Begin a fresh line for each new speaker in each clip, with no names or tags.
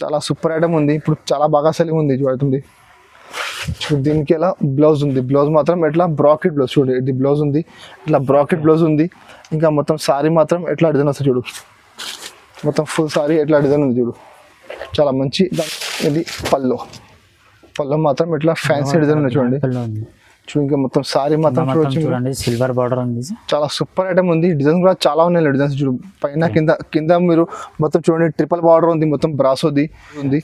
చాలా super item ఉంది. ఇప్పుడు చాలా బాగా సెల్లింగ్ ఉంది చూడండి. దీనికి ఎలా బ్లౌజ్ ఉంది. బ్లౌజ్ మాత్రం ఎట్లా బ్రాకెట్ బ్లౌజ్ చూడు. ఇది బ్లౌజ్ ఉంది, ఇట్లా బ్రాకెట్ బ్లౌజ్ ఉంది. ఇంకా మొత్తం సారీ మాత్రం ఎట్లా డిజైన్ వస్తుంది చూడు. మొత్తం ఫుల్ సారీ ఎట్లా డిజైన్ ఉంది చూడు, చాలా మంచి. ఇది పల్లో మాత్రం ఇట్లా ఫ్యాన్సీ డిజైన్ ఉంది చూడండి. చూడు ఇంకా మొత్తం సారీ మాత్రం
చూడండి, సిల్వర్ బార్డర్ ఉంది.
చాలా సూపర్ ఐటమ్ ఉంది. డిజైన్ కూడా చాలా ఉన్నాయి డిజైన్స్ చూడు. పైన కింద మీరు మొత్తం చూడండి, ట్రిపుల్ బార్డర్ ఉంది, మొత్తం బ్రాసోది ఉంది.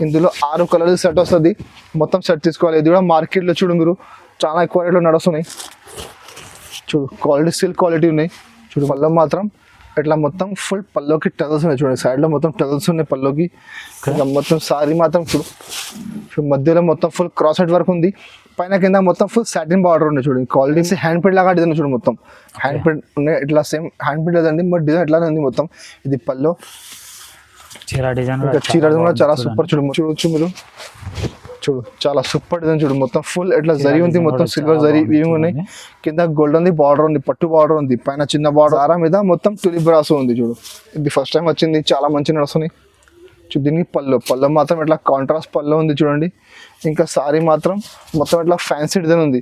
ఇందులో 6 కలర్స్ సెట్ వస్తుంది. మొత్తం సెట్ తీసుకోవాలి. ఇది కూడా మార్కెట్లో చూడు మీరు చాలా ఎక్కువ రేట్లో నడుస్తున్నాయి చూడు. క్వాలిటీ సిల్క్ క్వాలిటీ ఉన్నాయి చూడు. పల్లో మాత్రం ఇట్లా మొత్తం ఫుల్ పల్లోకి టజల్స్ ఉన్నాయి చూడండి. సైడ్లో మొత్తం టజల్స్ ఉన్నాయి పల్లోకి. ఇంకా మొత్తం సారీ మాత్రం చూడు, మధ్యలో మొత్తం ఫుల్ క్రాస్ సెట్ వర్క్ ఉంది. పైన కింద మొత్తం ఫుల్ సాటిన్ బార్డర్ ఉన్నాయి చూడండి. క్వాలిటీ హ్యాండ్ ప్రింట్ లాగా డిజైన్ చూడు. మొత్తం హ్యాండ్ ప్రింట్ ఉన్నాయి. ఇట్లా సేమ్ హ్యాండ్ ప్రింట్ లేదండి, బట్ డిజైన్ ఎట్లానే ఉంది మొత్తం. ఇది పల్లో. చీర డిజైన్ కూడా చాలా సూపర్ చూడొచ్చు మీరు. చూడు చాలా సూపర్ డిజైన్ చూడు. మొత్తం ఫుల్ ఎట్లా జరీ ఉంది, మొత్తం సిల్వర్ జరీ ఇవి ఉన్నాయి. కింద గోల్డ్ ఉంది, బార్డర్ ఉంది, పట్టు బార్డర్ ఉంది. పైన చిన్న బార్డర్ ఆరా మీద మొత్తం టులిప్ బ్రాసో ఉంది చూడు. ఇది ఫస్ట్ టైం వచ్చింది, చాలా మంచి నడుస్తున్నాయి. దీనికి పళ్ళు మాత్రం ఇట్లా కాంట్రాస్ట్ పళ్ళు ఉంది చూడండి. ఇంకా సారీ మాత్రం మొత్తం ఇట్లా ఫ్యాన్సీ డిజైన్ ఉంది.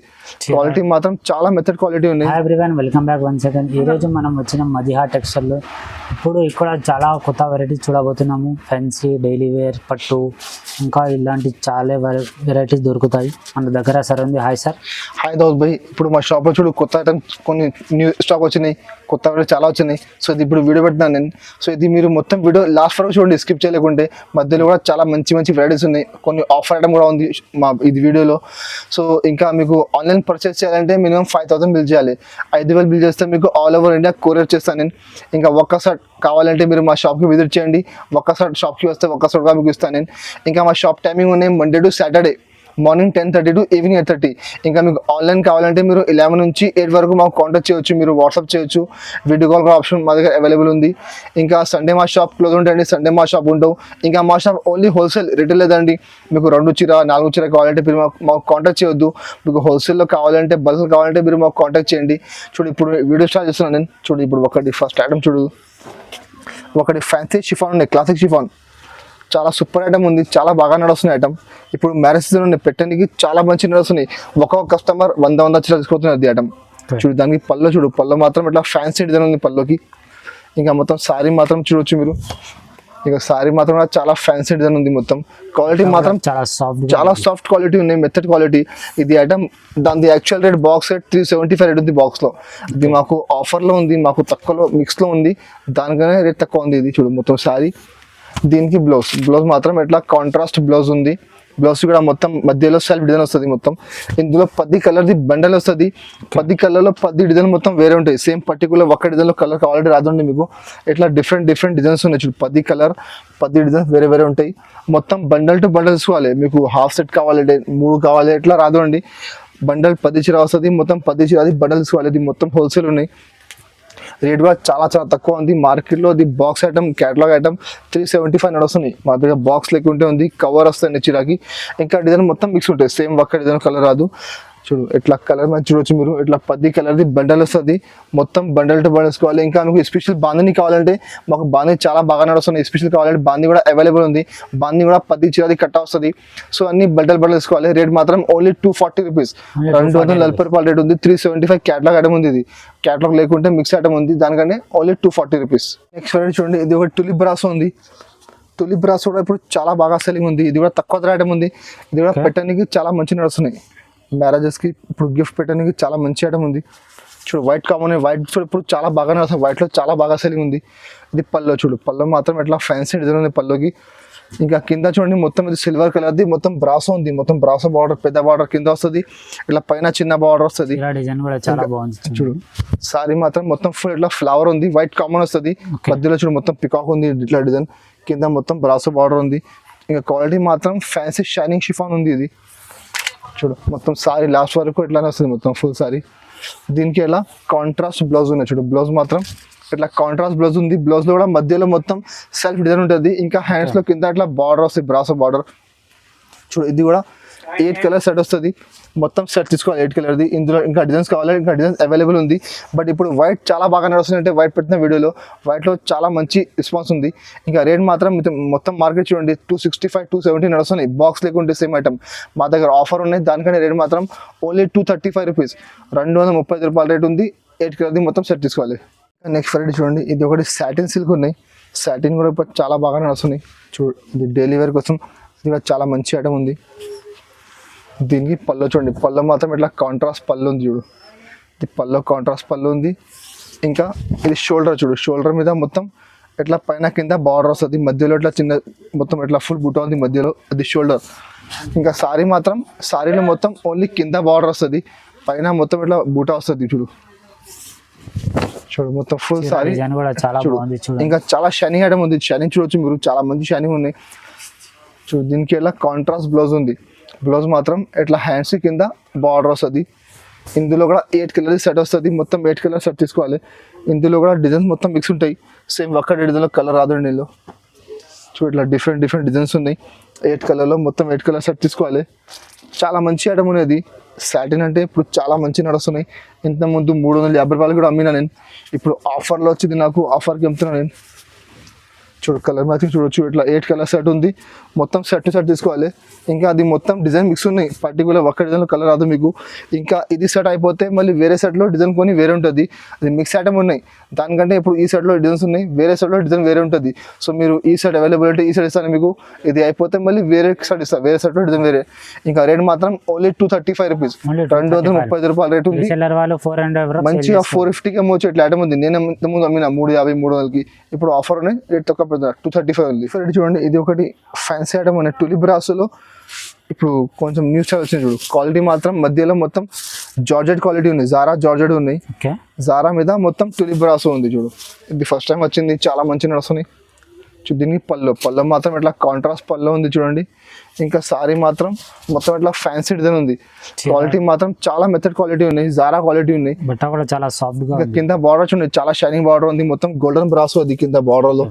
క్వాలిటీ మాత్రం చాలా మెథడ్ క్వాలిటీ ఉంది.
Welcome back one second. ఈ రోజు మనం వచ్చిన మదిహా టెక్స్టైల్ లో ఇప్పుడు ఇక్కడ చాలా కొత్త వెరైటీస్ చూడబోతున్నాము. ఫ్యాన్సీ, డైలీ వేర్, పట్టు, ఇంకా ఇలాంటి చాలా వెరైటీస్ దొరుకుతాయి మన దగ్గర. సార్ ఉంది. Hi sir.
హాయ్ దౌద్ భాయ్. ఇప్పుడు మా షాప్లో చూడు కొత్త ఐటమ్స్ కొన్ని న్యూ స్టాక్ వచ్చినాయి, కొత్త వెరైటీ చాలా వచ్చినాయి. సో ఇది ఇప్పుడు వీడియో పెట్టినాను నేను. సో ఇది మీరు మొత్తం వీడియో లాస్ట్ వరకు చూడండి, స్కిప్ చేయలేకుంటే. మధ్యలో కూడా చాలా మంచి వెరైటీస్ ఉన్నాయి. కొన్ని ఆఫర్ ఐటమ్ కూడా ఉంది మా ఇది వీడియోలో. సో ఇంకా మీకు ఆన్లైన్ పర్చేస్ చేయాలంటే మినిమం 5000 బిల్ చేయాలి. 5000 బిల్ చేస్తే మీకు ఆల్ ఓవర్ ఇండియా కొరియర్ చేస్తాను నేను. ఇంకా ఒక్కసారి కావాలంటే మీరు మా షాప్కి విజిట్ చేయండి. ఒక్కసారి షాప్కి వస్తే ఒక్కసారిగా మీకు ఇస్తాను నేను. ఇంకా మా షాప్ టైమింగ్ ఉన్నాయి Monday to Saturday morning 10:30 to evening 8:30. ఇంకా మీకు ఆన్లైన్ కావాలంటే మీరు 11 నుంచి 8 వరకు మాకు కాంటాక్ట్ చేయొచ్చు. మీరు వాట్సాప్ చేయొచ్చు, వీడియో కాల్ కూడా ఆప్షన్ మా దగ్గర అవైలబుల్ ఉంది. ఇంకా సండే మా షాప్ క్లోజ్ ఉంటాయండి, సండే మా షాప్ ఉండవు. ఇంకా మా షాప్ ఓన్లీ హోల్సేల్, రిటైల్ లేదండి. మీకు 2 చీర 4 చీర కావాలంటే మీరు మాకు కాంటాక్ట్ చేయొద్దు. మీకు హోల్సేల్లో కావాలంటే బల్క్ కావాలంటే మీరు మాకు కాంటాక్ట్ చేయండి. చూడు ఇప్పుడు వీడియో స్టార్ట్ చేస్తున్నాను నేను. చూడు ఇప్పుడు ఒకటి ఫస్ట్ ఐటమ్ చూడు. ఒకటి ఫ్యాన్సీ షిఫాన్ ఉన్నాయి, క్లాసిక్ షిఫాన్. చాలా సూపర్ ఐటమ్ ఉంది, చాలా బాగా నడుస్తుంది ఐటమ్. ఇప్పుడు మ్యారేజ్ సీజన్ పెట్టడానికి చాలా మంచి నడుస్తున్నాయి. ఒక్కొక్క కస్టమర్ 100 చీర తీసుకుంటున్నారు ఐటమ్. చూడు దానికి పళ్ళు మాత్రం ఇట్లా ఫ్యాన్సీ డిజైన్ ఉంది పళ్ళుకి. ఇంకా మొత్తం సారీ మాత్రం చూడొచ్చు మీరు. ఇక సారీ మాత్రం చాలా ఫ్యాన్సీ డిజైన్ ఉంది. మొత్తం క్వాలిటీ మాత్రం చాలా సాఫ్ట్ క్వాలిటీ ఉన్నాయి, మెథడ్ క్వాలిటీ. ఇది ఐటమ్ దాని actual rate box rate 375 rate ఉంది బాక్స్లో. ఇది మాకు ఆఫర్లో ఉంది, మాకు తక్కువలో మిక్స్లో ఉంది, దానికనే రేట్ తక్కువ ఉంది. ఇది చూడు మొత్తం సారీ. దీనికి బ్లౌజ్ మాత్రం ఎట్లా కాంట్రాస్ట్ బ్లౌజ్ ఉంది. బ్లౌజ్ కూడా మొత్తం మధ్యలో సెల్ఫ్ డిజైన్ వస్తుంది. మొత్తం ఇందులో 10 కలర్ది బండల్ వస్తుంది. 10 కలర్లో 10 డిజైన్ మొత్తం వేరే ఉంటాయి. సేమ్ పర్టికులర్ ఒక్క డిజైన్లో కలర్ కావాలంటే రాదండి మీకు. ఇట్లా డిఫరెంట్ డిజైన్స్ ఉన్నాయి చూడు. 10 కలర్ 10 డిజైన్స్ వేరే ఉంటాయి. మొత్తం బండల్ టు బండల్ తీసుకోవాలి. మీకు హాఫ్ సెట్ కావాలంటే 3 కావాలి, ఇట్లా రాదు అండి. బండల్ 10 చీర వస్తుంది. మొత్తం 10 చీర అది బండల్ తీసుకోవాలి. ఇది మొత్తం హోల్సేల్ ఉన్నాయి. రేట్ కూడా చాలా తక్కువ ఉంది మార్కెట్లో. ఇది బాక్స్ ఐటమ్, క్యాటలాగ్ ఐటమ్ 375 నడుస్తుంది. మా దగ్గర బాక్స్ లెక్క ఉంటే ఉంది, కవర్ వస్తుంది చీరకి. ఇంకా డిజైన్ మొత్తం మిక్స్ ఉంటాయి, సేమ్ ఒక్క డిజైన్ కలర్ రాదు. చూడు ఇట్లా కలర్ మంచి చూడొచ్చు మీరు. ఇట్లా 10 కలర్ది బండల్ వస్తుంది. మొత్తం బండల్ టు బండల్ వేసుకోవాలి. ఇంకా మీకు స్పెషల్ బాందిని కావాలంటే మాకు బాందిని చాలా బాగా నడుస్తుంది. స్పెషల్ కావాలంటే బాంది కూడా అవైలబుల్ ఉంది. బాంది కూడా 10 చీరది కట్ట వస్తుంది. సో అన్ని బండల్ వేసుకోవాలి. రేట్ మాత్రం ఓన్లీ 240 రూపీస్, 240 రూపాయలు రేట్ ఉంది. 375 క్యాటలాగ్ ఐటమ్ ఉంది. ఇది క్యాటలాగ్ లేకుంటే మిక్స్ ఐటమ్ ఉంది, దానికనే ఓన్లీ 240 రూపీస్. నెక్స్ట్ వెరైటీ చూడండి. ఇది ఒక టులిప్ బ్రాసో ఉంది. టులిప్ బ్రాసో కూడా ఇప్పుడు చాలా బాగా సెల్లింగ్ ఉంది. ఇది కూడా తక్కువ ధర ఐటమ్ ఉంది. ఇది కూడా పెట్టడానికి చాలా మంచి నడుస్తున్నాయి. మ్యారేజెస్కి ఇప్పుడు గిఫ్ట్ పెట్టడానికి చాలా మంచి ఐటమ్ ఉంది. చూడు వైట్ కామన్, వైట్ ఇప్పుడు చాలా బాగా నడుస్తుంది. వైట్లో చాలా బాగా సెల్లింగ్ ఉంది. ఇది పళ్ళు మాత్రం ఇట్లా ఫ్యాన్సీ డిజైన్ ఉంది పళ్ళుకి. ఇంకా కింద చూడండి మొత్తం ఇది సిల్వర్ కలర్ది, మొత్తం బ్రాసో ఉంది. మొత్తం బ్రాసో బార్డర్, పెద్ద బార్డర్ కింద వస్తుంది. ఇట్లా పైన చిన్న బార్డర్ వస్తుంది. చూడు సారీ మాత్రం మొత్తం ఫుల్ ఇట్లా ఫ్లవర్ ఉంది. వైట్ కామన్ వస్తుంది. మధ్యలో చూడు మొత్తం పికాక్ ఉంది ఇట్లా డిజైన్. కింద మొత్తం బ్రాసో బార్డర్ ఉంది. ఇంకా క్వాలిటీ మాత్రం ఫ్యాన్సీ షైనింగ్ షిఫాన్ ఉంది. ఇది చూడు మొత్తం సారీ లాస్ట్ వరకు ఇట్లానే వస్తుంది మొత్తం ఫుల్ సారీ. దీనికి ఎలా కాంట్రాస్ట్ బ్లౌజ్ ఉన్నాయి చూడు. బ్లౌజ్ మాత్రం ఇట్లా కాంట్రాస్ట్ బ్లౌజ్ ఉంది. బ్లౌజ్లో కూడా మధ్యలో మొత్తం సెల్ఫ్ డిజైన్ ఉంటుంది. ఇంకా హ్యాండ్స్లో కింద ఇట్లా బార్డర్ వస్తుంది, బ్రాసో బార్డర్. చూడు ఇది కూడా 8 కలర్ సెట్ వస్తుంది. మొత్తం సెట్ తీసుకోవాలి 8 కలర్ది. ఇందులో ఇంకా డిజైన్స్ కావాలి, ఇంకా డిజైన్స్ అవైలబుల్ ఉంది. బట్ ఇప్పుడు వైట్ చాలా బాగా నడుస్తుంది, అంటే వైట్ పెట్టిన వీడియోలో వైట్లో చాలా మంచి రెస్పాన్స్ ఉంది. ఇంకా రేట్ మాత్రం మొత్తం మార్కెట్ చూడండి 265 270 నడుస్తున్నాయి. బాక్స్ లేకుంటే సేమ్ ఐటమ్. మా దగ్గర ఆఫర్ ఉన్నాయి, దానికంటే రేట్ మాత్రం ఓన్లీ 235 రూపీస్, 235 రూపాయల రేట్ ఉంది. 8 కలర్ది మొత్తం సెట్ తీసుకోవాలి. నెక్స్ట్ వెరైటీ చూడండి, ఇది ఒకటి సాటిన్ సిల్క్ ఉన్నాయి. సాటిన్ కూడా ఇప్పుడు చాలా బాగా నడుస్తున్నాయి. ఇది డైలీ వేర్ కోసం ఇది కూడా చాలా మంచి ఐటమ్ ఉంది. దీనికి పళ్ళు చూడండి, పళ్ళు మాత్రం ఇట్లా కాంట్రాస్ట్ పళ్ళు ఉంది చూడు. ఇది పళ్ళు కాంట్రాస్ట్ పళ్ళు ఉంది. ఇంకా ఇది షోల్డర్ చూడు, షోల్డర్ మీద మొత్తం ఇట్లా పైన కింద బార్డర్ వస్తుంది, మధ్యలో ఇట్లా చిన్న మొత్తం ఇట్లా ఫుల్ బుట్ట ఉంది మధ్యలో, అది షోల్డర్. ఇంకా సారీ మాత్రం సారీలో మొత్తం ఓన్లీ కింద బార్డర్ వస్తుంది, పైన మొత్తం ఇట్లా బూట వస్తుంది చూడు. చూడు మొత్తం ఫుల్ సారీ
కూడా చాలా బాగుంది చూడు.
ఇంకా చాలా షైనింగ్ ఐటమ్ ఉంది. షైనింగ్ చూడొచ్చు మీరు, చాలా మంది షైనింగ్ ఉన్నాయి చూడు. దీనికి ఇలా కాంట్రాస్ట్ బ్లౌజ్ ఉంది. బ్లౌజ్ మాత్రం ఇట్లా హ్యాండ్స్ కింద బార్డర్ వస్తుంది. ఇందులో కూడా 8 కలర్ సెట్ వస్తుంది. మొత్తం 8 కలర్ సెట్ తీసుకోవాలి. ఇందులో కూడా డిజైన్స్ మొత్తం మిక్స్ ఉంటాయి. సేమ్ ఒక్క డిజైన్లో కలర్ రాదు ఇందులో. చూడు ఇట్లా డిఫరెంట్ డిఫరెంట్ డిజైన్స్ ఉన్నాయి. 8 కలర్లో మొత్తం 8 కలర్ సెట్ తీసుకోవాలి. చాలా మంచి ఐటమ్ అనేది. సాటిన్ అంటే ఇప్పుడు చాలా మంచి నడుస్తున్నాయి. ఇంతకుముందు 350 రూపాయలు కూడా అమ్మినా నేను. ఇప్పుడు ఆఫర్లో వచ్చింది, నాకు ఆఫర్కి అమ్ముతున్నాను నేను. చూడు కలర్ మ్యాచింగ్ చూడొచ్చు. ఇట్లా 8 కలర్ సెట్ ఉంది. మొత్తం సెట్ తీసుకోవాలి. ఇంకా అది మొత్తం డిజైన్ మిక్స్ ఉన్నాయి. పర్టికులర్ ఒక్క డిజైన్లో కలర్ రాదు మీకు. ఇంకా ఇది సెట్ అయిపోతే మళ్ళీ వేరే సెట్లో డిజైన్ కొని వేరే ఉంటుంది. అది మిక్స్ ఐటమ్ ఉన్నాయి. దానికంటే ఇప్పుడు ఈ సెట్లో డిజైన్స్ ఉన్నాయి, వేరే సెట్లో డిజైన్ వేరే ఉంటుంది. సో మీరు ఈ సెట్ అవైలబిలిటీ ఈ సెట్ ఇస్తాను మీకు. ఇది అయిపోతే మళ్ళీ వేరే సెట్ ఇస్తాను, వేరే సెట్లో డిజైన్ వేరే. ఇంకా రేట్ మాత్రం ఓన్లీ 235 రూపీస్, 235 రూపాయల రేట్ ఉంది. మంచిగా 450కి అమ్మవచ్చు. ఇట్లా ఐటమ్ ఉంది. నేను ఇంతకుముందు అమ్మిన 350 300కి. ఇప్పుడు ఆఫర్ ఉన్నాయి, రేట్ తక్కువ 235 ఉంది. చూడండి ఇది ఒకటి ఫ్యాన్సీ ఐటమ్ ఉన్నాయి. టులి బ్రాసోలో ఇప్పుడు కొంచెం న్యూ స్టైల్ వచ్చింది చూడు. క్వాలిటీ మాత్రం మధ్యలో మొత్తం జార్జెట్ క్వాలిటీ ఉంది. జారా జార్జెట్ ఉన్నాయి. జారా మీద మొత్తం టులి బ్రాసో ఉంది చూడు. ఇది ఫస్ట్ టైం వచ్చింది, చాలా మంచి నడుస్తున్నాయి. దీనికి పళ్ళు మాత్రం ఇట్లా కాంట్రాస్ట్ పళ్ళు ఉంది చూడండి. ఇంకా సారీ మాత్రం మొత్తం ఇట్లా ఫ్యాన్సీ డిజైన్ ఉంది. క్వాలిటీ మాత్రం చాలా మెథడ్ క్వాలిటీ ఉన్నాయి, జారా క్వాలిటీ ఉన్నాయి.
బట్ట కూడా చాలా సాఫ్ట్ గా.
కింద బార్డర్ చూడండి, చాలా షైనింగ్ బార్డర్ ఉంది. మొత్తం గోల్డెన్ బ్రాసో అది కింద బార్డర్ లో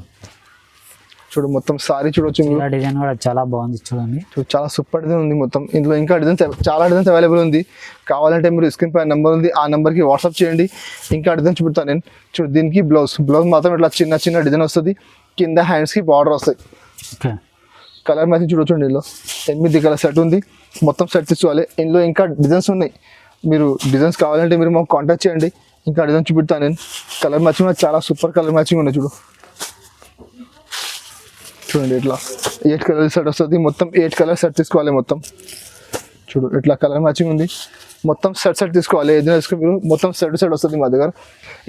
చూడు. మొత్తం సారీ చూడొచ్చు.
డిజైన్ కూడా చాలా బాగుంది చూడండి.
చాలా సూపర్ డిజైన్ ఉంది మొత్తం. ఇందులో ఇంకా డిజైన్స్ చాలా డిజైన్స్ అవైలబుల్ ఉంది. కావాలంటే మీరు స్క్రీన్ పై నెంబర్ ఉంది, ఆ నెంబర్కి వాట్సాప్ చేయండి. ఇంకా డిజైన్ చూపుతాను నేను. చూడు దీనికి బ్లౌజ్ మాత్రం ఇట్లా చిన్న చిన్న డిజైన్ వస్తుంది. కింద హ్యాండ్స్కి బార్డర్ వస్తాయి. కలర్ మ్యాచింగ్ చూడొచ్చు. ఇందులో 8 కలర్ సెట్ ఉంది. మొత్తం సెట్ తీసుకోవాలి. ఇందులో ఇంకా డిజైన్స్ ఉన్నాయి. మీరు డిజైన్స్ కావాలంటే మీరు మాకు కాంటాక్ట్ చేయండి. ఇంకా డిజైన్ చూపిస్తాను నేను. కలర్ మ్యాచింగ్ చాలా సూపర్ కలర్ మ్యాచింగ్ ఉన్నాయి చూడు. చూడండి ఇట్లా 8 కలర్ సెట్ వస్తుంది. మొత్తం 8 కలర్ సెట్ తీసుకోవాలి. మొత్తం చూడు ఇట్లా కలర్ మ్యాచింగ్ ఉంది. మొత్తం సెట్ తీసుకోవాలి. ఏదైనా తీసుకుని మీరు మొత్తం సెట్ వస్తుంది మా దగ్గర.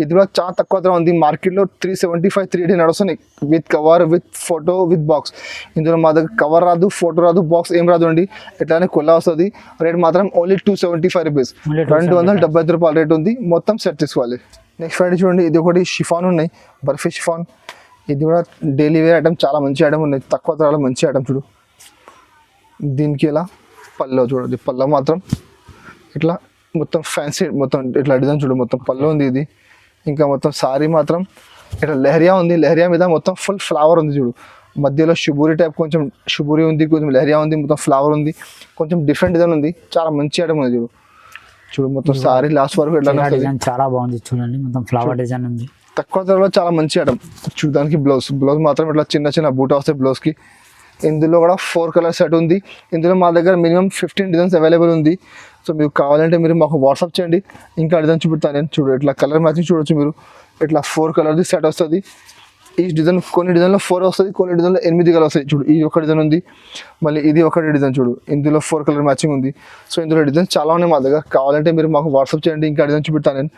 ఇది కూడా చాలా తక్కువ ధర ఉంది. మార్కెట్లో 375 380 నడుస్తున్నాయి. With cover, with photo, with box. ఇందులో మా దగ్గర కవర్ రాదు, ఫోటో రాదు, బాక్స్ ఏం రాదు అండి. ఇట్లానే కొల్లా వస్తుంది. రేట్ మాత్రం ఓన్లీ 275 రూపీస్, 275 రూపాయల రేట్ ఉంది. మొత్తం సెట్ తీసుకోవాలి. నెక్స్ట్ ఫ్రైడే చూడండి, ఇది ఒకటి షిఫాన్ ఉన్నాయి, బర్ఫీ షిఫాన్. ఇది కూడా డైలీ వేర్ ఐటమ్, చాలా మంచి ఐటమ్ ఉన్నాయి. తక్కువ ధరలో మంచి ఐటమ్ చూడు. దీనికి ఇలా పళ్ళు చూడండి. పళ్ళు మాత్రం ఇట్లా మొత్తం ఫ్యాన్సీ, మొత్తం ఇట్లా డిజైన్ చూడు. మొత్తం పళ్ళు ఉంది ఇది. ఇంకా మొత్తం సారీ మాత్రం ఇట్లా లెహరియా ఉంది. లెహరియా మీద మొత్తం ఫుల్ ఫ్లవర్ ఉంది చూడు. మధ్యలో షుబూరి టైప్, కొంచెం షుబూరి ఉంది, కొంచెం లెహరియా ఉంది, మొత్తం ఫ్లవర్ ఉంది. కొంచెం డిఫరెంట్ డిజైన్ ఉంది. చాలా మంచి ఐటమ్ ఉంది చూడు. మొత్తం సారీ లాస్ట్ వరకు ఇట్లా
చాలా బాగుంది చూడండి. మొత్తం ఫ్లవర్ డిజైన్ ఉంది.
తక్కువ ధరలో చాలా మంచి ఐటమ్. చూడడానికి బ్లౌజ్ మాత్రం ఇట్లా చిన్న చిన్న బూట వస్తాయి బ్లౌజ్కి. ఇందులో కూడా 4 కలర్ సెట్ ఉంది. ఇందులో మా దగ్గర మినిమం 15 డిజైన్స్ అవైలబుల్ ఉంది. సో మీకు కావాలంటే మీరు మాకు వాట్సాప్ చేయండి. ఇంకా డిజైన్ చూపిస్తాను నేను. చూడు ఇట్లా కలర్ మ్యాచింగ్ చూడొచ్చు మీరు. ఇట్లా 4 కలర్ది సెట్ వస్తుంది. ఈ డిజైన్ కొన్ని డిజైన్లో 4 వస్తుంది, కొన్ని డిజైన్లో 8 కలర్ వస్తాయి చూడు. ఈ ఒక డిజైన్ ఉంది, మళ్ళీ ఇది ఒకటి డిజైన్ చూడు. ఇందులో 4 కలర్ మ్యాచింగ్ ఉంది. సో ఇందులో డిజైన్స్ చాలా ఉన్నాయి మా దగ్గర. కావాలంటే మీరు మాకు వాట్సాప్ చేయండి. ఇంకా డిజైన్ చూపిస్తాను నేను.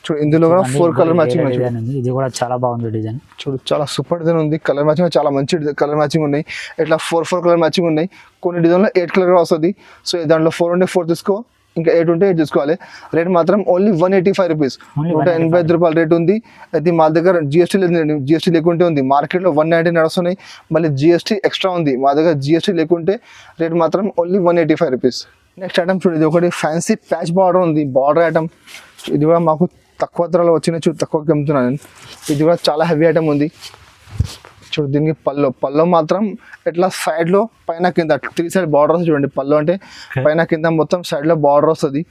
చూడు ఇందులో కూడా 4 కలర్ మ్యాచింగ్ ఉంది.
ఇది కూడా చాలా బాగుంది డిజైన్.
చూడు చాలా సూపర్ డిజైన్ ఉంది. కలర్ మ్యాచింగ్ చాలా మంచి కలర్ మ్యాచింగ్ ఉన్నాయి. ఇట్లా 4 కలర్ మ్యాచింగ్ ఉన్నాయి. కొన్ని డిజైన్లో 8 కలర్ వస్తుంది. సో దాంట్లో 4 ఉంటే 4 తీసుకో, ఇంకా 8 ఉంటే 8 తీసుకోవాలి. రేట్ మాత్రం ఓన్లీ 185 రూపీస్, 185 రూపాయల రేట్ ఉంది. అయితే మా దగ్గర జిఎస్టీ లేదు, జిఎస్టీ లేకుంటే ఉంది. మార్కెట్లో 190 నడుస్తున్నాయి, మళ్ళీ జిఎస్టీ ఎక్స్ట్రా ఉంది. మా దగ్గర జిఎస్టీ లేకుంటే రేట్ మాత్రం ఓన్లీ 185 రూపీస్. నెక్స్ట్ ఐటమ్ చూడు, ఇది ఒకటి ఫ్యాన్సీ ప్యాచ్ బార్డర్ ఉంది. బార్డర్ ఐటమ్ ఇది కూడా మాకు తక్కువ ధరలో వచ్చిన తక్కువకి అమ్ముతున్నాను నేను. ఇది కూడా చాలా హెవీ ఐటమ్ ఉంది. చూడు దీనికి పల్లో మాత్రం ఇట్లా సైడ్ లో పైన కింద 3 సైడ్ బార్డర్ వస్తుంది చూడండి. పల్లో అంటే పైన కింద మొత్తం సైడ్ లో బార్డర్ వస్తుంది.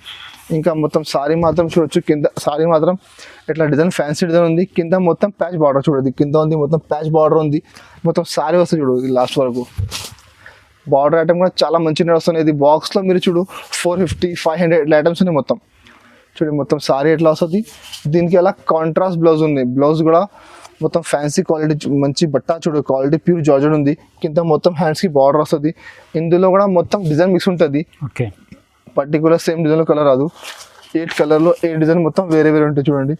ఇంకా మొత్తం సారీ మాత్రం చూడొచ్చు, కింద సారీ మాత్రం ఇట్లా డిజైన్ ఫ్యాన్సీ డిజైన్ ఉంది. కింద మొత్తం ప్యాచ్ బార్డర్ చూడదు, కింద ఉంది మొత్తం ప్యాచ్ బార్డర్ ఉంది. మొత్తం సారీ వస్తుంది చూడు లాస్ట్ వరకు. బార్డర్ ఐటమ్ కూడా చాలా మంచిగా వస్తుంది. ఇది బాక్స్ లో మీరు చూడు 450, 500 ఇట్లా ఐటమ్స్ ఉన్నాయి మొత్తం. చూడండి మొత్తం సారీ ఎట్లా వస్తుంది. దీనికి అలా కాంట్రాస్ట్ బ్లౌజ్ ఉంది. బ్లౌజ్ కూడా మొత్తం ఫ్యాన్సీ క్వాలిటీ, మంచి బట్ట చూడు, క్వాలిటీ ప్యూర్ జార్జెట్ ఉంది. కింద మొత్తం హ్యాండ్స్ కి బార్డర్ వస్తుంది. ఇందులో కూడా మొత్తం డిజైన్ మిక్స్ ఉంటుంది.
Okay,
particular same design colour రాదు. 8 కలర్లో 8 డిజైన్ మొత్తం వేరే వేరే ఉంటాయి చూడండి.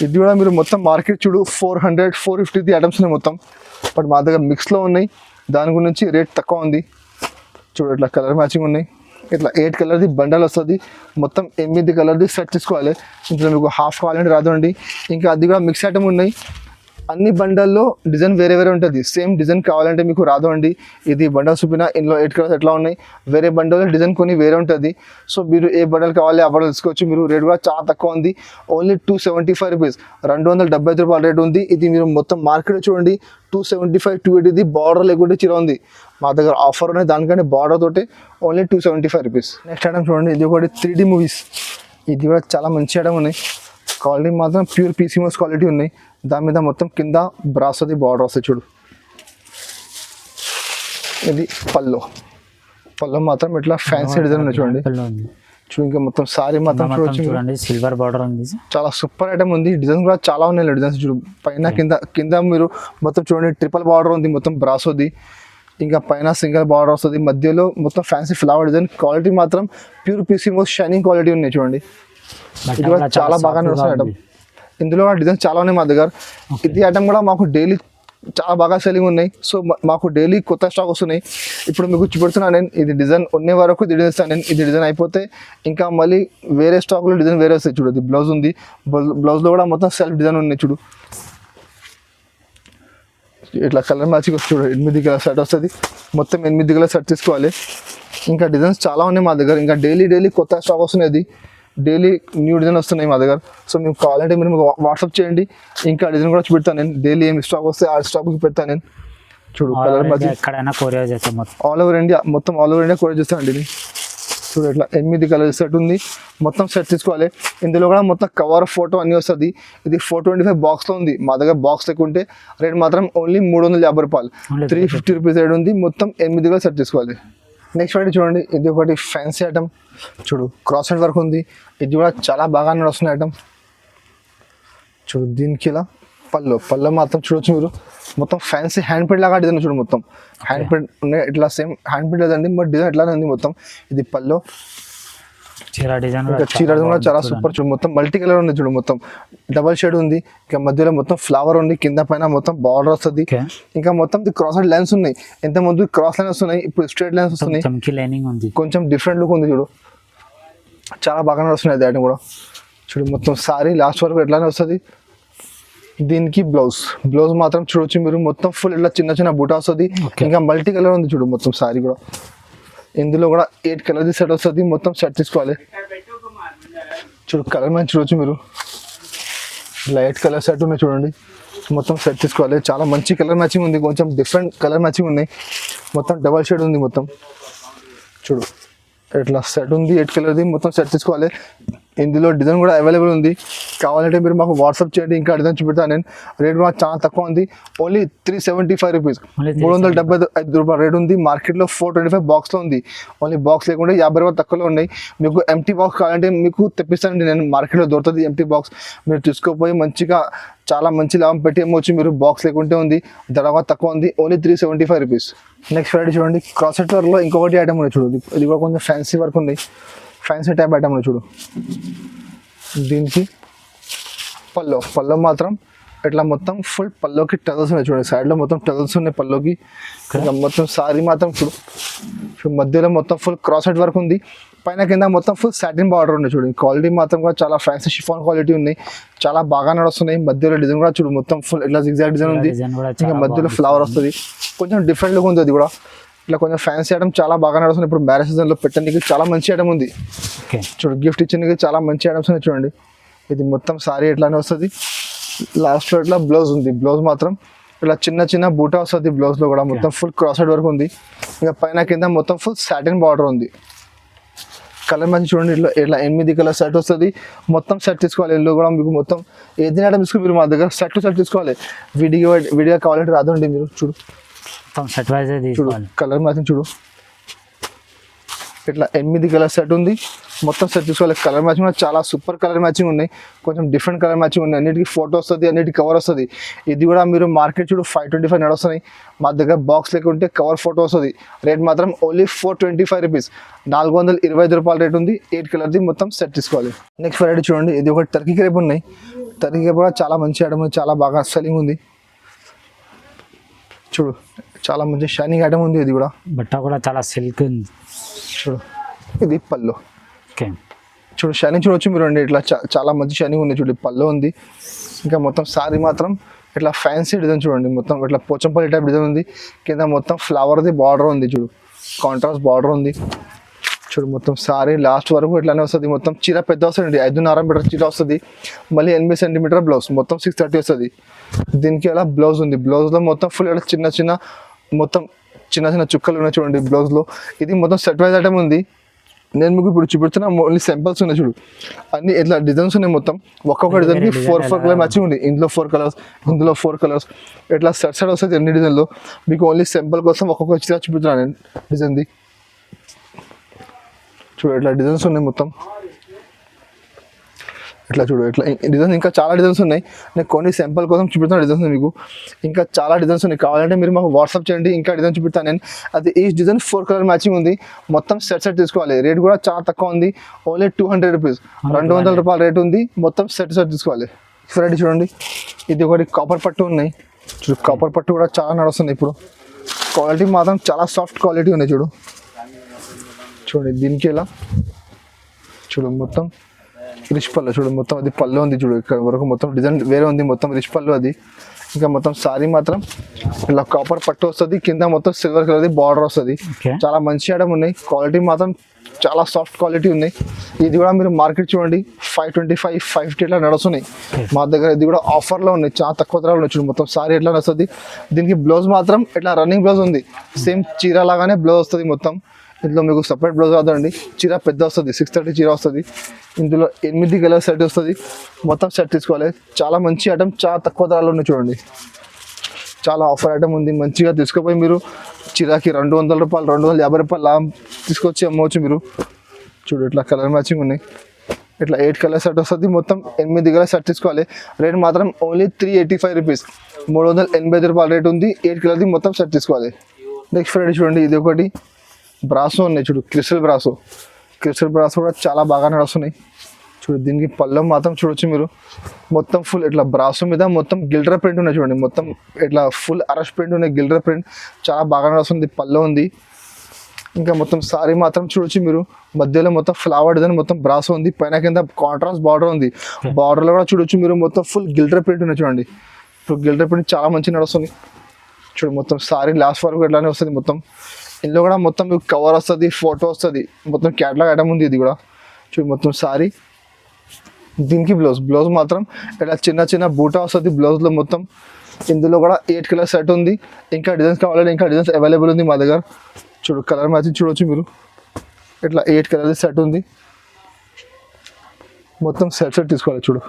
ఇది కూడా మీరు మొత్తం మార్కెట్ చూడు 400, 450 ఐటమ్స్ ఉన్నాయి మొత్తం. బట్ మా దగ్గర మిక్స్లో ఉన్నాయి, దాని గురించి రేట్ తక్కువ ఉంది. చూడు ఇట్లా కలర్ మ్యాచింగ్ ఉన్నాయి. ఇట్లా 8 కలర్ది బండల్ వస్తుంది. మొత్తం 8 కలర్ది సెట్ తీసుకోవాలి. ఇందులో మీకు హాఫ్ కావాలంటే రాదు అండి. ఇంకా అది కూడా మిక్స్ ఐటమ్ ఉన్నాయి. అన్ని బండల్లో డిజైన్ వేరే వేరే ఉంటుంది. సేమ్ డిజైన్ కావాలంటే మీకు రాదు అండి. ఇది బండల్ చూపిన ఇందులో 8 కలర్స్ ఎట్లా ఉన్నాయి. వేరే బండల్ డిజైన్ కొన్ని వేరే ఉంటుంది. సో మీరు ఏ బండల్ కావాలి ఆ బండల్ తీసుకోవచ్చు. మీరు రేట్ కూడా చాలా తక్కువ ఉంది. ఓన్లీ 275 రూపీస్, 275 రూపాయల రేట్ ఉంది. ఇది మీరు మొత్తం మార్కెట్ చూడండి 275, 280 బార్డర్ లేకుంటే చీర ఉంది. మా దగ్గర ఆఫర్ ఉన్నాయి, దానికంటే బార్డర్ తోటి ఓన్లీ 275 రూపీస్. నెక్స్ట్ ఐటమ్ చూడండి, ఇది ఒకటి 3D మూవీస్. ఇది కూడా చాలా మంచి ఐటమ్ ఉన్నాయి. క్వాలిటీ మాత్రం ప్యూర్ పీసీఎంఎస్ క్వాలిటీ ఉన్నాయి. దాని మీద మొత్తం కింద బ్రాస్ అది బార్డర్ వస్తుంది చూడు. ఇది పల్లో మాత్రం ఇట్లా ఫ్యాన్సీ డిజైన్ ఉన్నాయి చూడండి. చూడు ఇంకా మొత్తం సారీ మాత్రం
చూడండి సిల్వర్ బార్డర్ ఉంది.
చాలా సూపర్ ఐటమ్ ఉంది. డిజైన్ కూడా చాలా ఉన్నాయి డిజైన్స్ చూడు. పైన కింద మీరు మొత్తం చూడండి ట్రిపుల్ బార్డర్ ఉంది, మొత్తం బ్రాస్ ఉంది. ఇంకా పైన సింగిల్ బార్డర్ వస్తుంది. మధ్యలో మొత్తం ఫ్యాన్సీ ఫ్లవర్ డిజైన్. క్వాలిటీ మాత్రం ప్యూర్ పీసీఎంఎస్ షైనింగ్ క్వాలిటీ ఉన్నాయి చూడండి. ఇది కూడా చాలా బాగా నడుస్తుంది ఐటమ్. ఇందులో డిజైన్స్ చాలా ఉన్నాయి మా దగ్గర. ఇది ఐటమ్ కూడా మాకు డైలీ చాలా బాగా సెల్లింగ్ ఉన్నాయి. సో మాకు డైలీ కొత్త స్టాక్ వస్తున్నాయి. ఇప్పుడు మీకు చూపెడుతున్నాను నేను. ఇది డిజైన్ ఉన్న వరకు డిజైన్ ఇస్తాను నేను. ఇది డిజైన్ అయిపోతే ఇంకా మళ్ళీ వేరే స్టాక్లో డిజైన్ వేరే వస్తాయి చూడు. ఇది బ్లౌజ్ ఉంది. బ్లౌజ్లో కూడా మొత్తం సెల్ఫ్ డిజైన్ ఉన్నాయి చూడు. ఇట్లా కలర్ మ్యాచింగ్ వస్తుంది చూడు. 8 కలర్ సెట్ వస్తుంది. మొత్తం 8 కలర్ సెట్ తీసుకోవాలి. ఇంకా డిజైన్స్ చాలా ఉన్నాయి మా దగ్గర. ఇంకా డైలీ కొత్త స్టాక్ వస్తున్నాయి. అది డైలీ న్యూ డిజైన్ వస్తున్నాయి మా దగ్గర. సో మీకు కావాలంటే మీరు వాట్సాప్ చేయండి. ఇంకా డిజైన్ కూడా చూపెడతాను నేను. డైలీ ఏం స్టాక్ వస్తే ఆ స్టాక్కి పెడతాను నేను. చూడు కలర్ మ్యాచింగ్
ఎక్కడైనా కొరియర్ చేస్తాం.
ఆల్ ఓవర్ ఇండియా, మొత్తం ఆల్ ఓవర్ ఇండియా కొరియర్ చేస్తానండి ఇది. చూడు ఇట్లా 8 కలర్ సెట్ ఉంది. మొత్తం సెట్ తీసుకోవాలి. ఇందులో కూడా మొత్తం కవర్ ఫోటో అన్నీ వస్తుంది. ఇది 425 బాక్స్లో ఉంది. మా దగ్గర బాక్స్ లేకుంటే రేట్ మాత్రం ఓన్లీ 350 రూపాయలు, 350 రూపీస్ రేట్ ఉంది. మొత్తం 8 కలర్ సెట్ తీసుకోవాలి. నెక్స్ట్ ఒకటి చూడండి, ఇది ఒకటి ఫ్యాన్సీ ఐటమ్ చూడు. క్రాస్ హ్యాండ్ వర్క్ ఉంది. ఇది కూడా చాలా బాగా నడుస్తున్న ఐటమ్ చూడు. దీనికి ఇలా పళ్ళు మాత్రం చూడొచ్చు మీరు. మొత్తం ఫ్యాన్సీ హ్యాండ్ ప్రింట్ లాగా డిజైన్ చూడు. మొత్తం హ్యాండ్ ప్రింట్ ఉన్నాయి. ఇట్లా సేమ్ హ్యాండ్ ప్రింట్ లేదండి, బట్ డిజైన్ ఎట్లానే ఉంది మొత్తం. ఇది పళ్ళు. చీర డిజైన్ కూడా చాలా సూపర్ చూడు. మొత్తం మల్టీ కలర్ ఉంది చూడు. మొత్తం డబల్ షేడ్ ఉంది. ఇంకా మధ్యలో మొత్తం ఫ్లవర్ ఉంది. కింద పైన మొత్తం బార్డర్ వస్తుంది. ఇంకా మొత్తం క్రాస్ లైన్స్ ఉన్నాయి. ఎంత ముందు క్రాస్ లైన్స్ వస్తున్నాయి, ఇప్పుడు స్ట్రైట్ లైన్స్ వస్తున్నాయి. కొంచెం డిఫరెంట్ లుక్ ఉంది చూడు. చాలా బాగా నడుస్తున్నాయి దాన్ని కూడా చూడు. మొత్తం సారీ లాస్ట్ వరకు ఎట్లానే వస్తుంది. దీనికి బ్లౌజ్ మాత్రం చూడొచ్చు మీరు. మొత్తం ఫుల్ ఇట్లా చిన్న బూటా వస్తుంది. ఇంకా మల్టీ కలర్ ఉంది చూడు. మొత్తం సారీ కూడా ఇందులో కూడా 8 కలర్ సెట్ వస్తుంది. మొత్తం సెట్ తీసుకోవాలి. చూడు కలర్ మ్యాచ్ చూడొచ్చు మీరు. లైట్ కలర్ సెట్ ఉన్నాయి చూడండి. మొత్తం సెట్ తీసుకోవాలి. చాలా మంచి కలర్ మ్యాచింగ్ ఉంది. కొంచెం డిఫరెంట్ కలర్ మ్యాచింగ్ ఉన్నాయి. మొత్తం డబల్ షేడ్ ఉంది. మొత్తం చూడు ఇట్లా సెట్ ఉంది. 8 కలర్ది మొత్తం సెట్ తీసుకోవాలి. ఇందులో డిజైన్ కూడా అవైలబుల్ ఉంది. కావాలంటే మీరు మాకు వాట్సాప్ చేయండి. ఇంకా డిజైన్ చూపెడతాను నేను. రేట్ కూడా చాలా తక్కువ ఉంది. ఓన్లీ 375 రూపీస్, 375 రూపాయలు రేట్ ఉంది. మార్కెట్లో 425 బాక్స్లో ఉంది. ఓన్లీ బాక్స్ లేకుండా 50 రూపాయలు తక్కువలో ఉన్నాయి. మీకు ఎంటీ బాక్స్ కావాలంటే మీకు తెప్పిస్తానండి నేను. మార్కెట్లో దొరుకుతుంది ఎంటీ బాక్స్. మీరు తీసుకోపోయి మంచిగా చాలా మంచి లాభం పెట్టి ఏమొచ్చి మీరు. బాక్స్ లేకుంటే ఉంది, ధర తక్కువ ఉంది. Only 375 rupees. నెక్స్ట్ వెరైటీ చూడండి, క్రాస్ సెట్ వర్క్లో ఇంకొకటి ఐటమ్ ఉంది చూడు. ఇది కూడా కొంచెం ఫ్యాన్సీ వర్క్ ఉంది. ఫ్యాన్సీ టైప్ ఐటమ్ ఉంది చూడు. దీనికి పల్లో మాత్రం ఇట్లా మొత్తం ఫుల్ పల్లోకి టజల్స్ ఉన్నాయి చూడండి. సైడ్లో మొత్తం టజల్స్ ఉన్నాయి పల్లోకి. మొత్తం సారీ మాత్రం చూడు. మధ్యలో మొత్తం ఫుల్ క్రాస్ సెట్ వర్క్ ఉంది. పైన కింద మొత్తం ఫుల్ సాటిన్ బార్డర్ ఉంది చూడండి. క్వాలిటీ మాత్రం కూడా చాలా ఫ్యాన్సీ షిఫాన్ క్వాలిటీ ఉన్నాయి. చాలా బాగా నడుస్తున్నాయి. మధ్యలో డిజైన్ కూడా చూడు. మొత్తం ఫుల్ ఇట్లా జిగ్జాగ్ డిజైన్ ఉంది. ఇంకా మధ్యలో ఫ్లవర్ వస్తుంది. కొంచెం డిఫరెంట్ లుక్ ఉంది. అది కూడా ఇట్లా కొంచెం ఫ్యాన్సీ ఐటమ్ చాలా బాగా నడుస్తుంది. ఇప్పుడు మ్యారేజ్ సీజన్లో పెట్టడానికి చాలా మంచి ఐటమ్ ఉంది చూడు. గిఫ్ట్ ఇచ్చేందుకు చాలా మంచి ఐటమ్స్ ఉన్నాయి చూడండి. ఇది మొత్తం సారీ ఎట్లానే వస్తుంది. లాస్ట్లో ఇట్లా బ్లౌజ్ ఉంది. బ్లౌజ్ మాత్రం ఇలా చిన్న చిన్న బూటా వస్తుంది బ్లౌజ్ లో కూడా మొత్తం ఫుల్ క్రాస్ సైడ్ వరకు ఉంది. ఇంకా పైన కింద మొత్తం ఫుల్ సాటిన్ బార్డర్ ఉంది. కలర్ మ్యాచింగ్ చూడండి, ఇట్లా 8 కలర్ సెట్ వస్తుంది. మొత్తం సెట్ తీసుకోవాలి. ఇందులో కూడా మీకు మొత్తం ఏదైనా ఐటమ్ తీసుకుని మీరు మా దగ్గర సెట్ టు సెట్ తీసుకోవాలి. విడిగా కావాలంటే రాదండి. మీరు చూడు
మొత్తం సెట్ వైజ్
చూడు
తీసుకోవాలి.
కలర్ మ్యాచింగ్ చూడు, ఇట్లా 8 కలర్ సెట్ ఉంది. మొత్తం సెట్ తీసుకోవాలి. కలర్ మ్యాచింగ్ కూడా చాలా సూపర్ కలర్ మ్యాచింగ్ ఉన్నాయి. కొంచెం డిఫరెంట్ కలర్ మ్యాచింగ్ ఉన్నాయి. అన్నిటికీ ఫోటో వస్తుంది, అన్నిటికీ కవర్ వస్తుంది. ఇది కూడా మీరు మార్కెట్ చూడు 525 నడుస్తున్నాయి. మా దగ్గర బాక్స్ లేకుంటే కవర్ ఫోటో వస్తుంది. రేట్ మాత్రం ఓన్లీ 425 రూపీస్, 425 రూపాయల రేట్ ఉంది. 8 కలర్ది మొత్తం సెట్ తీసుకోవాలి. నెక్స్ట్ వెరైటీ చూడండి, ఇది ఒక టర్కీ క్రేప్ ఉన్నాయి. టర్కీ క్రేప్ కూడా చాలా మంచి ఐటమ్ ఉంది, చాలా బాగా సెల్లింగ్ ఉంది. చూడు చాలా మంచి షైనింగ్ ఐటమ్ ఉంది. ఇది కూడా
బట్ట కూడా చాలా సిల్క్ ఉంది.
చూడు ఇది పళ్ళు,
ఓకే.
చూడు షైనింగ్ చూడొచ్చు మీరు అండి. ఇట్లా చాలా మంచి షైనింగ్ ఉంది. చూడు పళ్ళు ఉంది. ఇంకా మొత్తం సారీ మాత్రం ఇట్లా ఫ్యాన్సీ డిజైన్ చూడండి. మొత్తం ఇట్లా పోచంపల్లి టైప్ డిజైన్ ఉంది. కింద మొత్తం ఫ్లవర్ది బార్డర్ ఉంది. చూడు కాంట్రాస్ట్ బార్డర్ ఉంది. చూడు మొత్తం సారీ లాస్ట్ వరకు ఇట్లానే వస్తుంది. మొత్తం చీర పెద్ద వస్తుంది, 5.5 మీటర్ చీర వస్తుంది. మళ్ళీ 8 సెంటీమీటర్ బ్లౌజ్, మొత్తం 630 వస్తుంది. దీనికి అలా బ్లౌజ్ ఉంది. బ్లౌజ్లో మొత్తం ఫుల్ చిన్న చిన్న మొత్తం చిన్న చిన్న చుక్కలు ఉన్నాయి చూడండి బ్లౌజ్లో. ఇది మొత్తం సెట్ వైజ్ ఐటమ్ ఉంది. నేను మీకు ఇప్పుడు చూపెడుతున్నా ఓన్లీ సింపుల్స్ ఉన్నాయి. చూడు అన్ని ఇట్లా డిజైన్స్ ఉన్నాయి. మొత్తం ఒక్కొక్క డిజైన్కి 4 కలర్ మ్యాచింగ్ ఉంది. ఇందులో 4 కలర్స్, ఇందులో 4 కలర్స్, ఇట్లా సెట్ సైడ్ వస్తుంది అన్ని డిజైన్లో. మీకు ఓన్లీ సింపుల్ కోసం ఒక్కొక్క చీర చూపెడుతున్నాను నేను డిజైన్ది. చూడు ఇట్లా డిజైన్స్ ఉన్నాయి మొత్తం. ఇట్లా చూడు ఇట్లా డిజైన్స్ ఇంకా చాలా డిజైన్స్ ఉన్నాయి. నేను కొన్ని సింపుల్ కోసం చూపిస్తాను డిజైన్స్ మీకు. ఇంకా చాలా డిజైన్స్ ఉన్నాయి. కావాలంటే మీరు మాకు వాట్సాప్ చేయండి, ఇంకా డిజైన్ చూపిస్తాను నేను. అది ఈ డిజైన్ 4 కలర్ మ్యాచింగ్ ఉంది. మొత్తం సెట్ తీసుకోవాలి. రేట్ కూడా చాలా తక్కువ ఉంది, ఓన్లీ 200 రూపీస్, 200 రూపాయల రేట్ ఉంది. మొత్తం సెట్ తీసుకోవాలి. వెరైటీ చూడండి, ఇది ఒకటి కాపర్ పట్టు ఉన్నాయి. చూడు కాపర్ పట్టు కూడా చాలా నడుస్తుంది ఇప్పుడు. క్వాలిటీ మాత్రం చాలా సాఫ్ట్ క్వాలిటీ ఉన్నాయి. చూడండి దీనికి ఇలా చూడు మొత్తం రిచ్ పళ్ళు. చూడు మొత్తం అది పళ్ళు ఉంది. చూడు ఇక్కడ వరకు మొత్తం డిజైన్ వేరే ఉంది. మొత్తం రిచ్ పళ్ళు అది. ఇంకా మొత్తం సారీ మాత్రం ఇలా కాపర్ పట్టు వస్తుంది. కింద మొత్తం సిల్వర్ కలర్ది బార్డర్ వస్తుంది. చాలా మంచి ఐటమ్ ఉన్నాయి. క్వాలిటీ మాత్రం చాలా సాఫ్ట్ క్వాలిటీ ఉన్నాయి. ఇది కూడా మీరు మార్కెట్ చూడండి 525, 550 ఇట్లా నడుస్తున్నాయి. మా దగ్గర ఇది కూడా ఆఫర్లో ఉన్నాయి, చాలా తక్కువ ధరలో ఉన్నాయి. చూడు మొత్తం సారీ ఎట్లా వస్తుంది. దీనికి బ్లౌజ్ మాత్రం ఇట్లా రన్నింగ్ బ్లౌజ్ ఉంది. సేమ్ చీర లాగానే బ్లౌజ్ వస్తుంది మొత్తం. ఇందులో మీకు సపరేట్ బ్లౌజ్ కాదండి. చీర పెద్ద వస్తుంది, 630 చీర వస్తుంది. ఇందులో 8 కలర్ సెట్ వస్తుంది. మొత్తం సెట్ తీసుకోవాలి. చాలా మంచి ఐటమ్, చాలా తక్కువ ధరలో ఉన్నాయి. చూడండి చాలా ఆఫర్ ఐటమ్ ఉంది. మంచిగా తీసుకుపోయి మీరు చీరకి 200 రూపాయలు, 250 రూపాయలు లాభం తీసుకొచ్చి అమ్మవచ్చు మీరు. చూడు ఇట్లా కలర్ మ్యాచింగ్ ఉన్నాయి. ఇట్లా 8 కలర్ సెట్ వస్తుంది. మొత్తం 8 కలర్ సెట్ తీసుకోవాలి. రేట్ మాత్రం ఓన్లీ 385 రూపీస్, 385 రూపాయల రేట్ ఉంది. 8 కలర్ది మొత్తం సెట్ తీసుకోవాలి. నెక్స్ట్ ఫ్రైడే చూడండి, ఇది ఒకటి బ్రాసో ఉన్నాయి. చూడు క్రిస్టల్ బ్రాసో కూడా చాలా బాగా నడుస్తున్నాయి. చూడు దీనికి పళ్ళం మాత్రం చూడొచ్చు మీరు. మొత్తం ఫుల్ ఇట్లా బ్రాసో మీద మొత్తం గిల్డర్ ప్రింట్ ఉన్నాయి. చూడండి మొత్తం ఇట్లా ఫుల్ అరష్ ప్రింట్ ఉన్నాయి, గిల్డర్ ప్రింట్ చాలా బాగా నడుస్తుంది. పళ్ళం ఉంది. ఇంకా మొత్తం సారీ మాత్రం చూడొచ్చు మీరు. మధ్యలో మొత్తం ఫ్లవర్ డిజైన్ మొత్తం బ్రాసో ఉంది. పైన కింద కాంట్రాస్ట్ బార్డర్ ఉంది. బార్డర్లో కూడా చూడొచ్చు మీరు. మొత్తం ఫుల్ గిల్డర్ ప్రింట్ ఉన్నాయి. చూడండి ఇప్పుడు గిల్డర్ ప్రింట్ చాలా మంచిగా నడుస్తుంది. చూడు మొత్తం సారీ లాస్ట్ వరకు ఎట్లానే వస్తుంది. మొత్తం ఇందులో కూడా మొత్తం మీకు కవర్ వస్తుంది, ఫోటో వస్తుంది. మొత్తం క్యాటలాగ్ ఐటమ్ ఉంది. ఇది కూడా చూడు మొత్తం సారీ. దీనికి బ్లౌజ్ మాత్రం ఇట్లా చిన్న చిన్న బూటా వస్తుంది బ్లౌజ్లో మొత్తం. ఇందులో కూడా 8 కలర్ సెట్ ఉంది. ఇంకా డిజైన్స్ కావాలంటే ఇంకా డిజైన్స్ అవైలబుల్ ఉంది మా దగ్గర. చూడు కలర్ మ్యాచింగ్ చూడవచ్చు మీరు. ఇట్లా 8 కలర్ సెట్ ఉంది. మొత్తం సెట్ తీసుకోవాలి. చూడు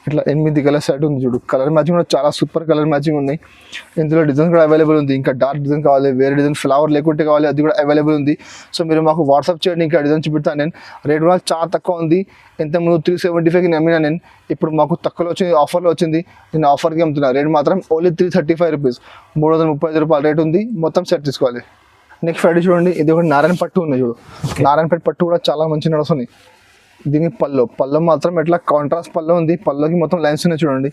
ఇట్లా 8 కలర్ సెట్ ఉంది. చూడు కలర్ మ్యాచింగ్ కూడా చాలా సూపర్ కలర్ మ్యాచింగ్ ఉన్నాయి. ఇందులో డిజైన్స్ కూడా అవైలబుల్ ఉంది. ఇంకా డార్క్ డిజైన్ కావాలి, వేరే డిజైన్ ఫ్లవర్ లేకుంటే కావాలి, అది కూడా అవైలబుల్ ఉంది. సో మీరు మాకు వాట్సాప్ చేయండి, ఇంకా డిజైన్ చూపిస్తాను నేను. రేట్ కూడా చాలా తక్కువ ఉంది. ఇంతకుముందు 375కి అమ్మినా నేను. ఇప్పుడు మాకు తక్కువలో వచ్చింది, ఆఫర్లో వచ్చింది. నేను ఆఫర్కి అమ్ముతున్నా. రేట్ మాత్రం ఓన్లీ 335 రూపీస్, 335 రూపాయల రేట్ ఉంది. మొత్తం సెట్ తీసుకోవాలి. నెక్స్ట్ ఫ్రైడే చూడండి, ఇది ఒకటి నారాయణ పట్టు ఉన్నాయి. చూడు నారాయణ పట్టు కూడా చాలా మంచి నడుస్తుంది. దీనికి పళ్ళు మాత్రం ఇట్లా కాంట్రాస్ట్ పళ్ళు ఉంది. పళ్ళుకి మొత్తం లైన్స్ ఉన్నాయి చూడండి.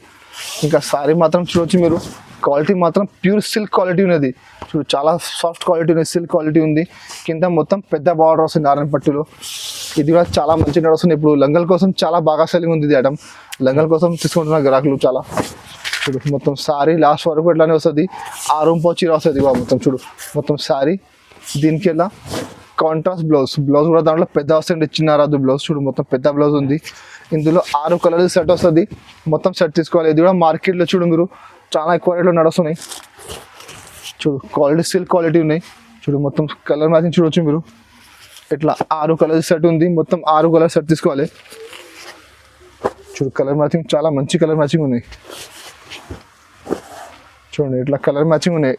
ఇంకా సారీ మాత్రం చూడొచ్చు మీరు. క్వాలిటీ మాత్రం ప్యూర్ సిల్క్ క్వాలిటీ ఉన్నది. చూడు చాలా సాఫ్ట్ క్వాలిటీ ఉంది, సిల్క్ క్వాలిటీ ఉంది. కింద మొత్తం పెద్ద బార్డర్ వస్తుంది నారాయణ పట్టులో. ఇది కూడా చాలా మంచిగా నడుస్తుంది. ఇప్పుడు లంగల్ కోసం చాలా బాగా సెల్లింగ్ ఉంది. ఇది ఐటమ్ లంగల్ కోసం తీసుకుంటున్న గ్రాహకులు చాలా. చూడు మొత్తం సారీ లాస్ట్ వరకు ఎట్లానే వస్తుంది. 6 ఇంపో చీర వస్తుంది. మొత్తం చూడు మొత్తం సారీ. దీనికి ఎలా కాంట్రాస్ట్ బ్లౌజ్ కూడా దాంట్లో పెద్ద వస్తుంది. చిన్న రాదు బ్లౌజ్. చూడు మొత్తం పెద్ద బ్లౌజ్ ఉంది. ఇందులో 6 కలర్ సెట్ వస్తుంది. మొత్తం సెట్ తీసుకోవాలి. ఇది కూడా మార్కెట్లో చూడు మీరు చాలా ఎక్కువ రేట్లో నడుస్తున్నాయి. చూడు క్వాలిటీ సిల్క్ క్వాలిటీ ఉన్నాయి. చూడు మొత్తం కలర్ మ్యాచింగ్ చూడవచ్చు మీరు. ఇట్లా 6 కలర్ సెట్ ఉంది, మొత్తం 6 కలర్ సెట్ తీసుకోవాలి. చూడు కలర్ మ్యాచింగ్ చాలా మంచి కలర్ మ్యాచింగ్ ఉన్నాయి. చూడండి ఇట్లా కలర్ మ్యాచింగ్ ఉన్నాయి,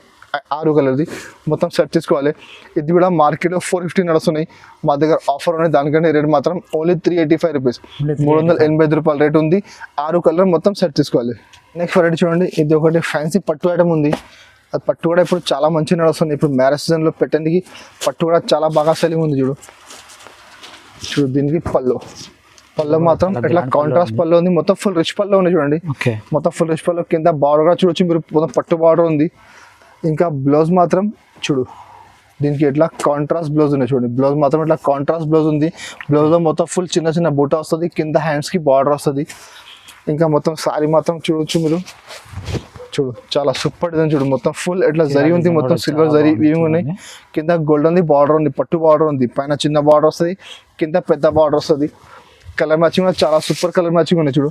6 కలర్ది మొత్తం సెట్ తీసుకోవాలి. ఇది కూడా మార్కెట్లో 450 నడుస్తున్నాయి, మా దగ్గర ఆఫర్ ఉన్నాయి. దానికంటే రేట్ మాత్రం ఓన్లీ 385 రూపీస్, 385 రూపాయల రేట్ ఉంది. 6 కలర్ మొత్తం సెట్ తీసుకోవాలి. నెక్స్ట్ వెరైటీ చూడండి, ఇది ఒకటి ఫ్యాన్సీ పట్టు ఐటమ్ ఉంది. అది పట్టు కూడా ఇప్పుడు చాలా మంచిగా నడుస్తుంది. ఇప్పుడు మ్యారేజ్ సీజన్లో పెట్టేందుకు పట్టు కూడా చాలా బాగా సెల్లింగ్ ఉంది. చూడు దీనికి పళ్ళు మాత్రం ఇట్లా కాంట్రాస్ట్ పళ్ళు ఉంది, మొత్తం ఫుల్ రిచ్ పళ్ళు ఉంది. చూడండి మొత్తం ఫుల్ రిచ్ పళ్ళు, కింద బార్డర్ కూడా చూడొచ్చు మీరు, మొత్తం పట్టు బార్డర్ ఉంది. ఇంకా బ్లౌజ్ మాత్రం చూడు దీనికి ఇట్లా కాంట్రాస్ట్ బ్లౌజ్ ఉన్నాయి. చూడండి బ్లౌజ్ మాత్రం ఇట్లా కాంట్రాస్ట్ బ్లౌజ్ ఉంది. బ్లౌజ్లో మొత్తం ఫుల్ చిన్న చిన్న బూట వస్తుంది, కింద హ్యాండ్స్కి బార్డర్ వస్తుంది. ఇంకా మొత్తం సారీ మాత్రం చూడొచ్చు మీరు. చూడు చాలా సూపర్ డిజైన్. చూడు మొత్తం ఫుల్ ఇట్లా జరీ ఉంది, మొత్తం సిల్వర్ జరీ వీవింగ్ ఉన్నాయి. కింద గోల్డ్ ఉంది, బార్డర్ ఉంది, పట్టు బార్డర్ ఉంది. పైన చిన్న బార్డర్ వస్తుంది, కింద పెద్ద బార్డర్ వస్తుంది. కలర్ మ్యాచింగ్ కూడా చాలా సూపర్ కలర్ మ్యాచింగ్ ఉన్నాయి. చూడు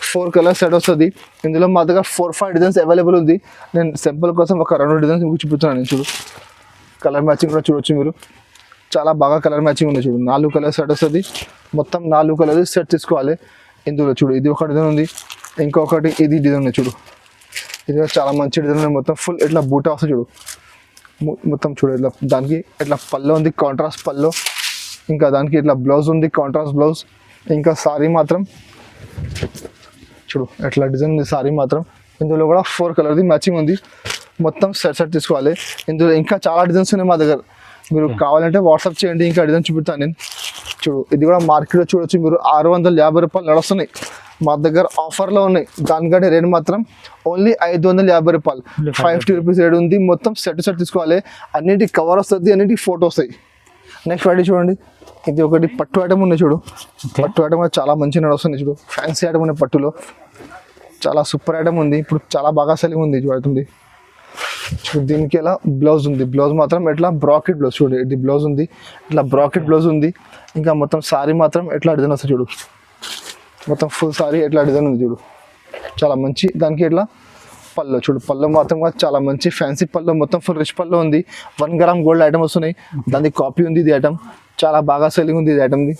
4 కలర్ సెట్ వస్తుంది. ఇందులో మా దగ్గర 4-5 డిజైన్స్ అవైలబుల్ ఉంది. నేను సింపుల్ కోసం ఒక 2 డిజైన్స్ మీకు చూపిస్తున్నాను. చూడు కలర్ మ్యాచింగ్ కూడా చూడొచ్చు మీరు, చాలా బాగా కలర్ మ్యాచింగ్ ఉంది. చూడు 4 కలర్ సెట్ వస్తుంది, మొత్తం 4 కలర్ సెట్ తీసుకోవాలి. ఇందులో చూడు ఇది ఒక డిజైన్ ఉంది, ఇంకొకటి ఇది డిజైన్ ఉంది. చూడు ఇది చాలా మంచి డిజైన్, మొత్తం ఫుల్ ఇట్లా బూటా వస్తుంది. చూడు మొత్తం చూడు ఇట్లా దానికి ఇట్లా పళ్ళు ఉంది, కాంట్రాస్ట్ పళ్ళు. ఇంకా దానికి ఇట్లా బ్లౌజ్ ఉంది, కాంట్రాస్ట్ బ్లౌజ్. ఇంకా సారీ మాత్రం చూడు ఎట్లా డిజైన్ ఉంది సారీ మాత్రం. ఇందులో కూడా 4 కలర్ది మ్యాచింగ్ ఉంది, మొత్తం సెట్ తీసుకోవాలి. ఇందులో ఇంకా చాలా డిజైన్స్ ఉన్నాయి మా దగ్గర, మీరు కావాలంటే వాట్సాప్ చేయండి, ఇంకా డిజైన్ చూపిస్తాను నేను. చూడు ఇది కూడా మార్కెట్లో చూడొచ్చు మీరు, 650 రూపాయలు నడుస్తున్నాయి. మా దగ్గర ఆఫర్లో ఉన్నాయి. దానికంటే రేట్ మాత్రం ఓన్లీ 550 రూపాయలు, 550 రూపీస్ రేట్ ఉంది. మొత్తం సెట్ తీసుకోవాలి. అన్నిటికి కవర్ వస్తుంది, అన్నిటికి ఫోటో వస్తాయి. నెక్స్ట్ వెరైటీ చూడండి, ఇది ఒకటి పట్టు ఐటమ్ ఉన్నాయి. చూడు పట్టు ఐటమ్ కూడా చాలా మంచిగా నడుస్తుంది. చూడు ఫ్యాన్సీ ఐటమ్ ఉన్నాయి, పట్టులో చాలా సూపర్ ఐటమ్ ఉంది. ఇప్పుడు చాలా బాగా సెల్లింగ్ ఉంది. చూడండి చూడు దీనికి ఎలా బ్లౌజ్ ఉంది, బ్లౌజ్ మాత్రం ఎట్లా బ్రాకెట్ బ్లౌజ్. చూడు ఇది బ్లౌజ్ ఉంది, ఇట్లా బ్రాకెట్ బ్లౌజ్ ఉంది. ఇంకా మొత్తం సారీ మాత్రం ఎట్లా డిజైన్ వస్తుంది. చూడు మొత్తం ఫుల్ సారీ ఎట్లా డిజైన్ ఉంది. చూడు చాలా మంచి. దానికి ఎట్లా పళ్ళు, చూడు పళ్ళు మాత్రం కూడా చాలా మంచి ఫ్యాన్సీ పళ్ళు, మొత్తం ఫుల్ రిచ్ పళ్ళు ఉంది. 1 గ్రామ్ గోల్డ్ ఐటమ్ వస్తున్నాయి, దానికి కాపీ ఉంది. ఇది ఐటమ్ చాలా బాగా సెల్లింగ్ ఉంది. ఇది ఐటమ్ది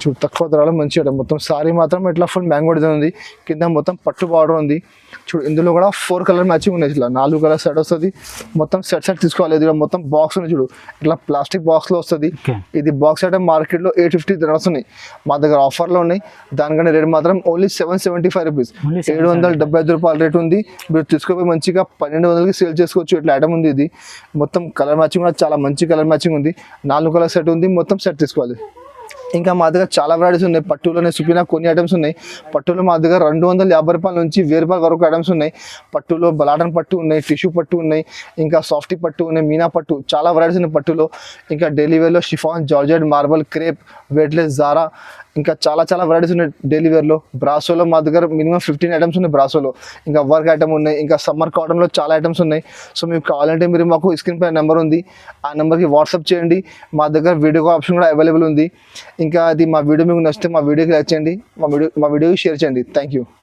చూడు తక్కువ ధరలో మంచి ఐటమ్. మొత్తం సారీ మాత్రం ఇట్లా ఫుల్ మ్యాంగో డిజైన్ ఉంది, కింద మొత్తం పట్టు బార్డర్ ఉంది. చూడు ఇందులో కూడా 4 కలర్ మ్యాచింగ్ ఉన్నాయి. ఇట్లా 4 కలర్ సెట్ వస్తుంది, మొత్తం సెట్ తీసుకోవాలి. ఇది మొత్తం బాక్స్ ఉంది. చూడు ఇట్లా ప్లాస్టిక్ బాక్స్లో వస్తుంది. ఇది బాక్స్ ఐటమ్ మార్కెట్లో 850 నడుస్తున్నాయి, మా దగ్గర ఆఫర్లో ఉన్నాయి. దానికంటే రేట్ మాత్రం ఓన్లీ 775 రూపీస్, 775 రూపాయల రేట్ ఉంది. మీరు తీసుకుపోయి మంచిగా 1200కి సేల్ చేసుకోవచ్చు. ఇట్లా ఐటమ్ ఉంది. ఇది మొత్తం కలర్ మ్యాచింగ్ కూడా చాలా మంచి కలర్ మ్యాచింగ్ ఉంది. 4 కలర్ సెట్ ఉంది, మొత్తం సెట్ తీసుకోవాలి. ఇంకా మా దగ్గర చాలా వెరైటీస్ ఉన్నాయి. పట్టులోనే చూపిన కొన్ని ఐటమ్స్ ఉన్నాయి. పట్టులో మా దగ్గర 250 రూపాయల నుంచి 1000 రూపాయల వరకు ఐటమ్స్ ఉన్నాయి. పట్టులో బలాటన్ పట్టు ఉన్నాయి, టిష్యూ పట్టు ఉన్నాయి, ఇంకా సాఫ్టీ పట్టు ఉన్నాయి, మీనా పట్టు, చాలా వెరైటీస్ ఉన్నాయి పట్టులో. ఇంకా డైలీ వేర్లో chiffon, georgette, marble, crepe, weightless, జారా, ఇంకా చాలా వెరైటీస్ ఉన్నాయి డైలీ వేర్లో. బ్రాసోలో మా దగ్గర మినిమం 15 ఐటమ్స్ ఉన్నాయి బ్రాసోలో. ఇంకా వర్క్ ఐటమ్ ఉన్నాయి, ఇంకా సమ్మర్ కాటన్లో చాలా ఐటమ్స్ ఉన్నాయి. సో మీకు కావాలంటే మీరు మాకు స్క్రీన్ పై నెంబర్ ఉంది, ఆ నెంబర్కి వాట్సాప్ చేయండి. మా దగ్గర వీడియో కాల్ ఆప్షన్ కూడా అవైలబుల్ ఉంది. ఇంకా అది మా వీడియో మీకు నచ్చితే మా వీడియోకి లైక్ చేయండి, మా వీడియోకి షేర్ చేయండి. Thank you.